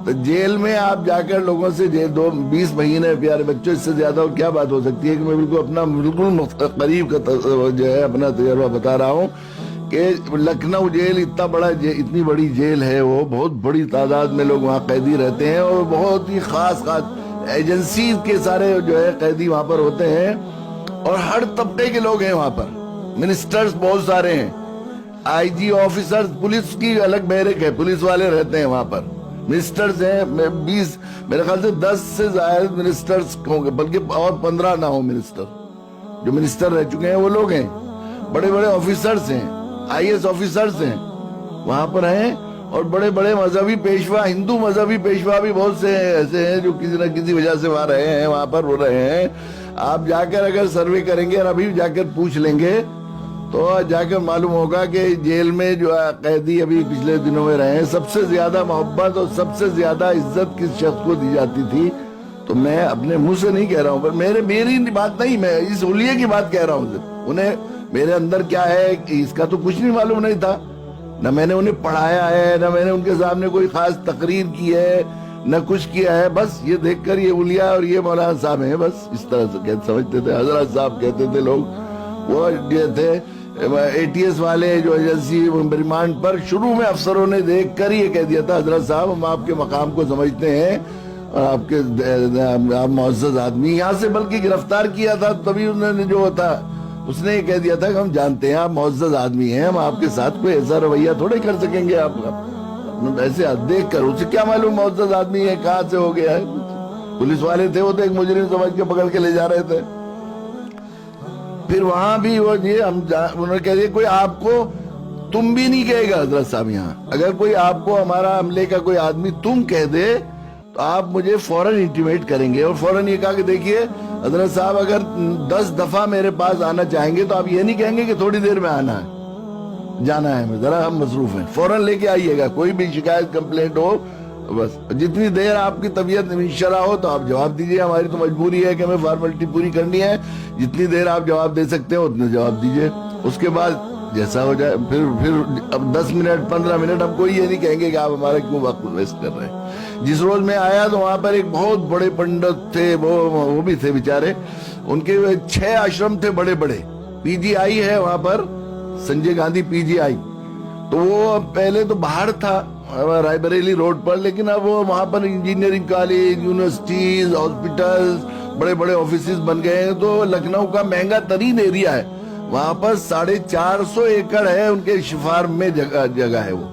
تو جیل میں آپ جا کر لوگوں سے 20 مہینے پیارے بچوں، اس سے زیادہ اور کیا بات ہو سکتی ہے کہ میں بالکل اپنا بالکل قریب کا جو ہے اپنا تجربہ بتا رہا ہوں کہ لکھنؤ جیل اتنی بڑی جیل ہے، وہ بہت بڑی تعداد میں لوگ وہاں قیدی رہتے ہیں، اور بہت ہی خاص ایجنسی کے سارے جو ہے قیدی وہاں پر ہوتے ہیں، اور ہر طبقے کے لوگ ہیں وہاں پر، منسٹرز بہت سارے ہیں، آئی جی آفیسرز، پولیس کی الگ بیرک ہے، پولیس والے رہتے ہیں وہاں پر، منسٹرز ہیں 20 میرے خیال سے 10 سے زائد منسٹرز ہوں گے، بلکہ اور 15 نہ ہوں منسٹر، جو منسٹر رہ چکے ہیں وہ لوگ ہیں، بڑے بڑے آفیسرز ہیں، آئی ایس آفیسرز ہیں وہاں پر ہیں، اور بڑے بڑے مذہبی پیشوا، ہندو مذہبی پیشوا بھی بہت سے ایسے ہیں جو کسی نہ کسی وجہ سے وہاں رہے ہیں، وہاں پر وہ رہے ہیں۔ آپ جا کر اگر سروے کریں گے اور ابھی جا کر پوچھ لیں گے تو جا کر معلوم ہوگا کہ جیل میں جو قیدی ابھی پچھلے دنوں میں رہے ہیں، سب سے زیادہ محبت اور سب سے زیادہ عزت کس شخص کو دی جاتی تھی، تو میں اپنے منہ سے نہیں کہہ رہا ہوں، پر میری بات نہیں، میں اس حلیے کی بات کہہ رہا ہوں، انہیں میرے اندر کیا ہے اس کا تو کچھ نہیں معلوم نہیں تھا، نہ میں نے انہیں پڑھایا ہے، نہ میں نے ان کے سامنے کوئی خاص تقریر کی ہے، نہ کچھ کیا ہے، بس یہ دیکھ کر یہ اولیاء اور یہ مولانا صاحب ہیں، بس اس طرح سے سمجھتے تھے، حضرت صاحب کہتے تھے لوگ، وہ جو تھے اے ٹی ایس والے جو ایجنسی ریمانڈ پر، شروع میں افسروں نے دیکھ کر یہ کہہ دیا تھا حضرت صاحب ہم آپ کے مقام کو سمجھتے ہیں اور آپ معزز آدمی، یہاں سے بلکہ گرفتار کیا تھا تبھی انہوں نے جو تھا اس نے یہ کہہ دیا تھا کہ ہم جانتے ہیں آپ معزز آدمی ہیں، ہم آپ کے ساتھ کوئی ایسا رویہ تھوڑے کر سکیں گے، آپ ایسے دیکھ کر اسے کیا معلوم معزز آدمی ہے کہاں سے ہو گیا ہے، پولیس والے تھے وہ تو ایک مجرم سمجھ کے پکڑ کے لے جا رہے تھے۔ پھر وہاں بھی وہ انہوں نے کہہ دیا کوئی آپ کو تم بھی نہیں کہے گا حضرت صاحب، یہاں اگر کوئی آپ کو ہمارا عملے کا کوئی آدمی تم کہہ دے تو آپ مجھے فوراً انٹیمیٹ کریں گے، اور فوراً یہ کہا کہ دیکھیے حضرت صاحب اگر 10 دفعہ میرے پاس آنا چاہیں گے تو آپ یہ نہیں کہیں گے کہ تھوڑی دیر میں آنا ہے، جانا ہے ذرا ہم مصروف ہیں، فوراً لے کے آئیے گا، کوئی بھی شکایت کمپلینٹ ہو بس جتنی دیر آپ کی طبیعت شرح ہو تو آپ جواب دیجئے، ہماری تو مجبوری ہے کہ ہمیں فارمیلٹی پوری کرنی ہے، جتنی دیر آپ جواب دے سکتے ہیں اتنے جواب دیجئے، اس کے بعد جیسا ہو جائے پھر اب 10 منٹ 15 منٹ ہم کوئی یہ نہیں کہیں گے کہ آپ ہمارا کیوں وقت ویسٹ کر رہے ہیں۔ جس روز میں آیا تو وہاں پر ایک بہت بڑے پنڈت تھے، وہ بھی تھے بیچارے، ان کے 6 آشرم تھے بڑے بڑے، پی جی آئی ہے وہاں پر، سنجے گاندھی پی جی آئی، تو وہ پہلے تو باہر تھا رائے بریلی روڈ پر، لیکن اب وہ وہاں پر انجینئرنگ کالج، یونیورسٹیز، ہاسپٹلز، بڑے بڑے آفیسز بن گئے ہیں، تو لکھنؤ کا مہنگا ترین ایریا ہے، وہاں پر 450 ایکڑ ہے ان کے فارم میں جگہ ہے وہ،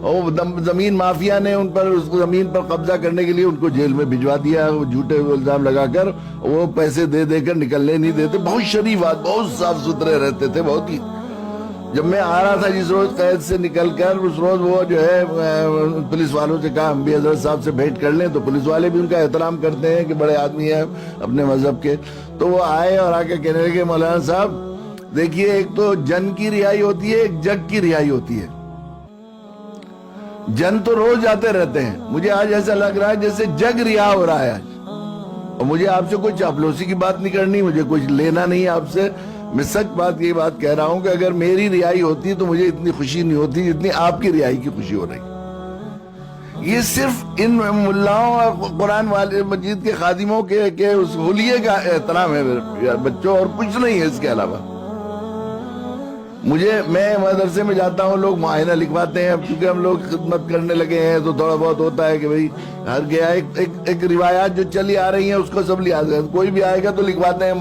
اور زمین مافیا نے ان پر اس زمین پر قبضہ کرنے کے لیے ان کو جیل میں بھجوا دیا، وہ جھوٹے الزام لگا کر، وہ پیسے دے دے کر نکلنے نہیں دیتے، بہت شریف آدمی، بہت صاف ستھرے رہتے تھے، بہت ہی۔ جب میں آ رہا تھا جس روز قید سے نکل کر، اس روز وہ جو ہے پولیس والوں سے کہا ہم بھی حضرت صاحب سے بھیٹ کر لیں، تو پولیس والے بھی ان کا احترام کرتے ہیں کہ بڑے آدمی ہیں اپنے مذہب کے، تو وہ آئے اور آ کے کہنے لگے مولانا صاحب دیکھیے ایک تو جن کی رہائی ہوتی ہے، ایک جگ کی رہائی ہوتی ہے، جن تو روز جاتے رہتے ہیں، مجھے آج ایسا لگ رہا ہے جیسے جگ رہا ہو رہا ہے آج، اور مجھے آپ سے کوئی چاپلوسی کی بات نہیں کرنی، مجھے کچھ لینا نہیں آپ سے، میں سچ یہ بات کہہ رہا ہوں کہ اگر میری رہائی ہوتی تو مجھے اتنی خوشی نہیں ہوتی جتنی آپ کی رہائی کی خوشی ہو رہی۔ یہ صرف ان ملاؤں اور قرآن مجید کے خادموں کے اس حلیے کا احترام ہے بچوں، اور کچھ نہیں ہے اس کے علاوہ۔ میں مدرسے میں جاتا ہوں، لوگ معائنہ لکھواتے ہیں، اب چونکہ ہم لوگ خدمت کرنے لگے ہیں تو تھوڑا بہت ہوتا ہے کہ بھئی ہر گیا ایک روایات جو چلی آ رہی ہیں اس کو سب لحاظ ہے، کوئی بھی آئے گا تو لکھواتے ہیں